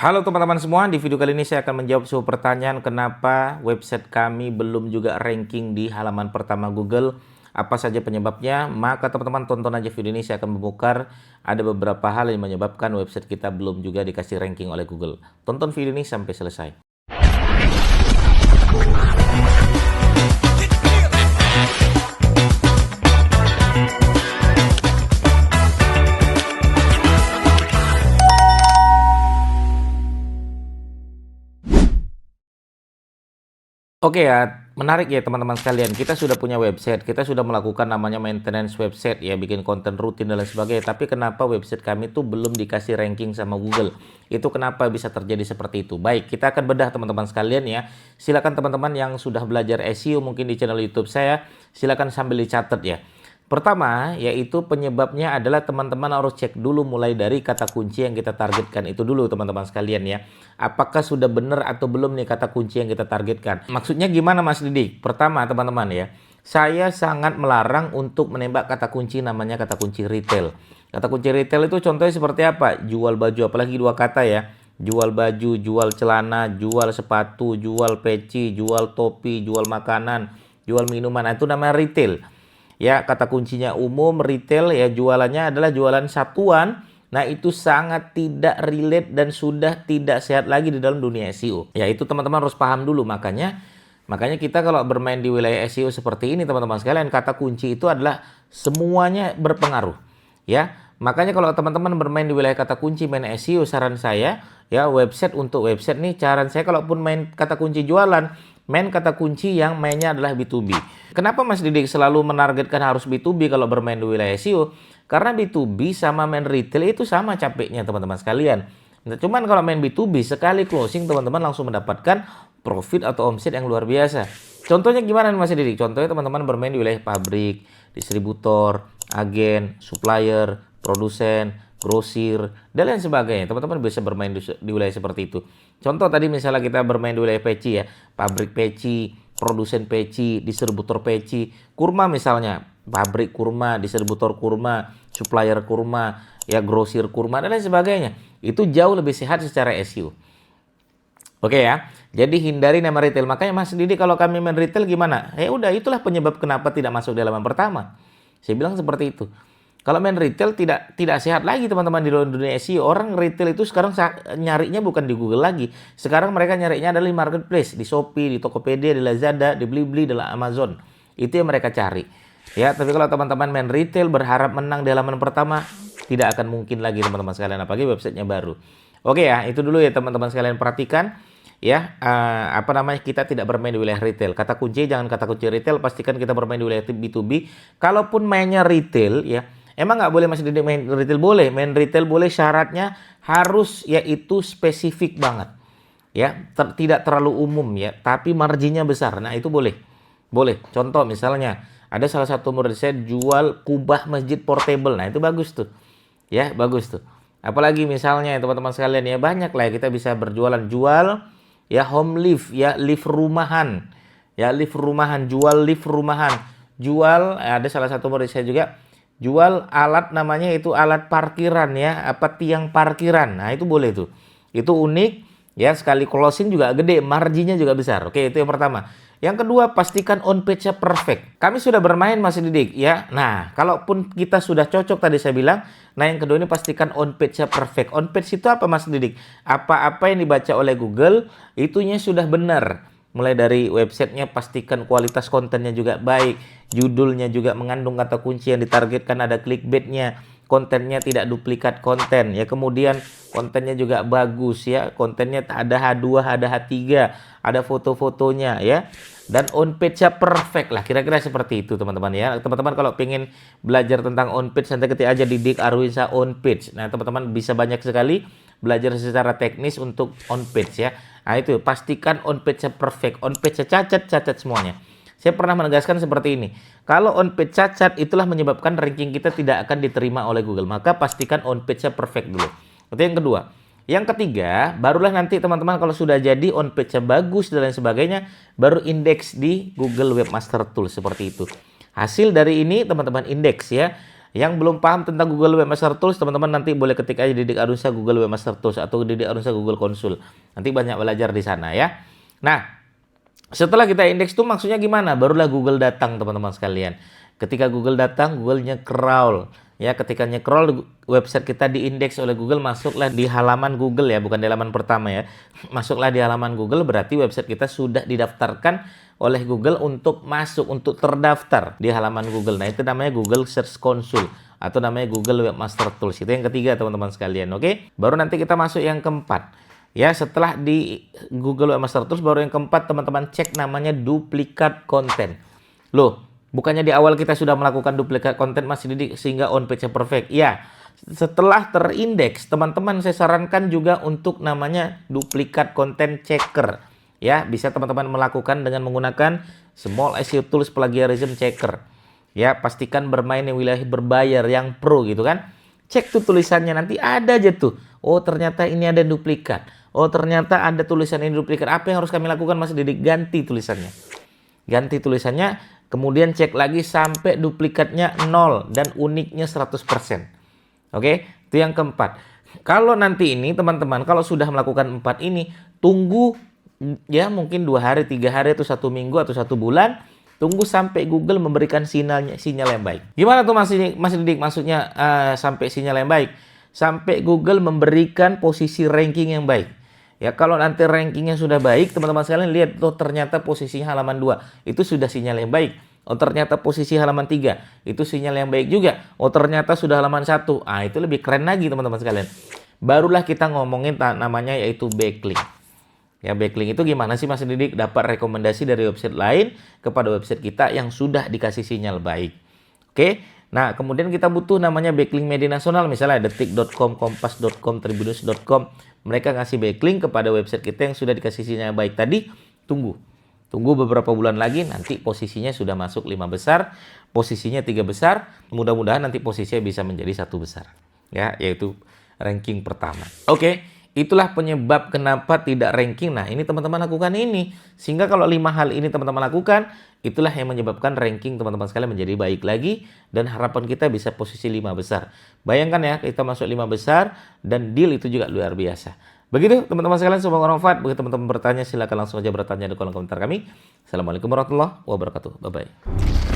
Halo teman-teman semua, di video kali ini saya akan menjawab sebuah pertanyaan kenapa website kami belum juga ranking di halaman pertama Google. Apa saja penyebabnya? Maka teman-teman tonton aja video ini, saya akan membongkar ada beberapa hal yang menyebabkan website kita belum juga dikasih ranking oleh Google. Tonton video ini sampai selesai. Oke ya, menarik ya teman-teman sekalian. Kita sudah punya website, kita sudah melakukan namanya maintenance website ya, bikin konten rutin dan lain sebagainya. Tapi kenapa website kami tuh belum dikasih ranking sama Google? Itu kenapa bisa terjadi seperti itu? Baik, kita akan bedah teman-teman sekalian ya. Silakan teman-teman yang sudah belajar SEO mungkin di channel YouTube saya, silakan sambil dicatat ya. Pertama, yaitu penyebabnya adalah teman-teman harus cek dulu mulai dari kata kunci yang kita targetkan itu dulu teman-teman sekalian ya. Apakah sudah benar atau belum nih kata kunci yang kita targetkan. Maksudnya gimana Mas Didik? Pertama teman-teman ya, saya sangat melarang untuk menembak kata kunci namanya kata kunci retail. Kata kunci retail itu contohnya seperti apa? Jual baju, apalagi dua kata ya. Jual baju, jual celana, jual sepatu, jual peci, jual topi, jual makanan, jual minuman. Nah, itu namanya retail. Ya, kata kuncinya umum, retail ya, jualannya adalah jualan satuan. Nah, itu sangat tidak relate dan sudah tidak sehat lagi di dalam dunia SEO. Ya, itu teman-teman harus paham dulu. Makanya kita kalau bermain di wilayah SEO seperti ini teman-teman sekalian, kata kunci itu adalah semuanya berpengaruh. Ya, makanya kalau teman-teman bermain di wilayah kata kunci main SEO, saran saya ya, website untuk website nih, saran saya kalaupun main kata kunci jualan, main kata kunci yang mainnya adalah B2B. Kenapa Mas Didik selalu menargetkan harus B2B kalau bermain di wilayah SEO? Karena B2B sama main retail itu sama capeknya teman-teman sekalian. Nah, cuman kalau main B2B sekali closing teman-teman langsung mendapatkan profit atau omset yang luar biasa. Contohnya gimana Mas Didik? Contohnya teman-teman bermain di wilayah pabrik, distributor, agen, supplier, produsen, grosir, dan lain sebagainya. Teman-teman bisa bermain di wilayah seperti itu. Contoh tadi misalnya kita bermain di wilayah peci ya, pabrik peci, produsen peci, distributor peci, kurma misalnya, pabrik kurma, distributor kurma, supplier kurma, ya grosir kurma, dan lain sebagainya. Itu jauh lebih sehat secara SEO. Oke ya, jadi hindari nama retail. Makanya Mas Didi kalau kami main retail gimana? Ya udah, itulah penyebab kenapa tidak masuk di halaman pertama. Saya bilang seperti itu. Kalau main retail tidak sehat lagi teman-teman di dunia SEO. Orang retail itu sekarang nyarinya bukan di Google lagi. Sekarang mereka nyarinya adalah di marketplace, di Shopee, di Tokopedia, di Lazada, di Blibli, di Amazon. Itu yang mereka cari. Ya, tapi kalau teman-teman main retail berharap menang di halaman pertama, tidak akan mungkin lagi teman-teman sekalian, apalagi websitenya baru. Oke ya, itu dulu ya teman-teman sekalian, perhatikan. Ya, kita tidak bermain di wilayah retail. Kata kunci jangan kata kunci retail, pastikan kita bermain di wilayah B2B. Kalaupun mainnya retail ya, emang nggak boleh Mas Didik main retail? Boleh, main retail boleh, syaratnya harus yaitu spesifik banget. Ya, tidak terlalu umum ya, tapi marginnya besar. Nah, itu boleh. Boleh. Contoh misalnya, ada salah satu murid saya jual kubah masjid portable. Nah, itu bagus tuh. Ya, bagus tuh. Apalagi misalnya teman-teman sekalian ya, banyak lah ya, kita bisa berjualan, jual ya home lift, ya lift rumahan. Ya, lift rumahan, jual lift rumahan. Jual, ada salah satu murid saya juga jual alat namanya itu alat parkiran ya, tiang parkiran. Nah, itu boleh tuh. Itu unik ya, sekali closing juga gede, marginnya juga besar. Oke, itu yang pertama. Yang kedua, pastikan on page-nya perfect. Kami sudah bermain Mas Didik ya. Nah, kalaupun kita sudah cocok tadi saya bilang, nah yang kedua ini pastikan on page-nya perfect. On page itu apa Mas Didik? Apa-apa yang dibaca oleh Google itunya sudah benar. Mulai dari websitenya pastikan kualitas kontennya juga baik, judulnya juga mengandung kata kunci yang ditargetkan, ada clickbaitnya, kontennya tidak duplikat konten ya, kemudian kontennya juga bagus ya, kontennya ada H2, ada H3, ada foto-fotonya ya, dan on page-nya perfect lah, kira-kira seperti itu teman-teman ya. Teman-teman kalau pengen belajar tentang on page nanti ketik aja Didik Arwinsa on page. Nah, teman-teman bisa banyak sekali belajar secara teknis untuk on page ya. Nah, itu pastikan on page-nya perfect, on page-nya cacat semuanya. Saya pernah menegaskan seperti ini. Kalau on page cacat, itulah menyebabkan ranking kita tidak akan diterima oleh Google. Maka pastikan on page-nya perfect dulu. Itu yang kedua. Yang ketiga, barulah nanti teman-teman kalau sudah jadi on page-nya bagus dan lain sebagainya, baru indeks di Google Webmaster Tools seperti itu. Hasil dari ini teman-teman indeks ya. Yang belum paham tentang Google Webmaster Tools, teman-teman nanti boleh ketik aja Didik Arunsyah Google Webmaster Tools atau Didik Arunsyah Google Konsul. Nanti banyak belajar di sana ya. Nah, setelah kita indeks tuh maksudnya gimana? Barulah Google datang teman-teman sekalian. Ketika Google datang, Google nge-crawl. Ya, ketika nge-crawl website kita diindeks oleh Google, masuklah di halaman Google ya, bukan di halaman pertama ya. Masuklah di halaman Google, berarti website kita sudah didaftarkan oleh Google untuk masuk, untuk terdaftar di halaman Google. Nah, itu namanya Google Search Console atau namanya Google Webmaster Tools. Itu yang ketiga teman-teman sekalian, oke? Baru nanti kita masuk yang keempat. Ya, setelah di Google Webmaster Tools, baru yang keempat teman-teman cek namanya duplikat konten. Loh, bukannya di awal kita sudah melakukan duplikat konten Mas Didik sehingga on page perfect? Ya, setelah terindeks, teman-teman saya sarankan juga untuk namanya duplikat konten checker. Ya, bisa teman-teman melakukan dengan menggunakan Small SEO Tools Plagiarism Checker. Ya, pastikan bermain di wilayah berbayar yang pro gitu kan. Cek tuh tulisannya, nanti ada aja tuh. Oh, ternyata ini ada duplikat. Oh, ternyata ada tulisan ini duplikat. Apa yang harus kami lakukan Mas Didik? Ganti tulisannya. Ganti tulisannya, kemudian cek lagi sampai duplikatnya 0 dan uniknya 100%. Oke, itu yang keempat. Kalau nanti ini teman-teman, kalau sudah melakukan 4 ini, tunggu ya mungkin 2 hari, 3 hari, atau 1 minggu, atau 1 bulan. Tunggu sampai Google memberikan sinyal yang baik. Gimana tuh Mas Didik? Maksudnya sampai sinyal yang baik? Sampai Google memberikan posisi ranking yang baik. Ya, kalau nanti rankingnya sudah baik, teman-teman sekalian lihat tuh ternyata posisinya halaman 2. Itu sudah sinyal yang baik. Oh, ternyata posisi halaman 3. Itu sinyal yang baik juga. Oh, ternyata sudah halaman 1. Ah, itu lebih keren lagi teman-teman sekalian. Barulah kita ngomongin namanya yaitu backlink. Ya, backlink itu gimana sih Mas Didik? Dapat rekomendasi dari website lain kepada website kita yang sudah dikasih sinyal baik. Oke. Nah, kemudian kita butuh namanya backlink media nasional, misalnya detik.com, kompas.com, tribunnews.com. Mereka ngasih backlink kepada website kita yang sudah dikasih sinyal baik tadi. Tunggu beberapa bulan lagi, nanti posisinya sudah masuk 5 besar, posisinya 3 besar. Mudah-mudahan nanti posisinya bisa menjadi 1 besar. Ya, yaitu ranking pertama. Oke. Itulah penyebab kenapa tidak ranking. Nah, ini teman-teman lakukan ini. Sehingga kalau 5 hal ini teman-teman lakukan, itulah yang menyebabkan ranking teman-teman sekalian menjadi baik lagi. Dan harapan kita bisa posisi 5 besar. Bayangkan ya, kita masuk 5 besar dan deal itu juga luar biasa. Begitu teman-teman sekalian, semoga bermanfaat. Bagi teman-teman bertanya, silakan langsung aja bertanya di kolom komentar kami. Assalamualaikum warahmatullahi wabarakatuh. Bye-bye.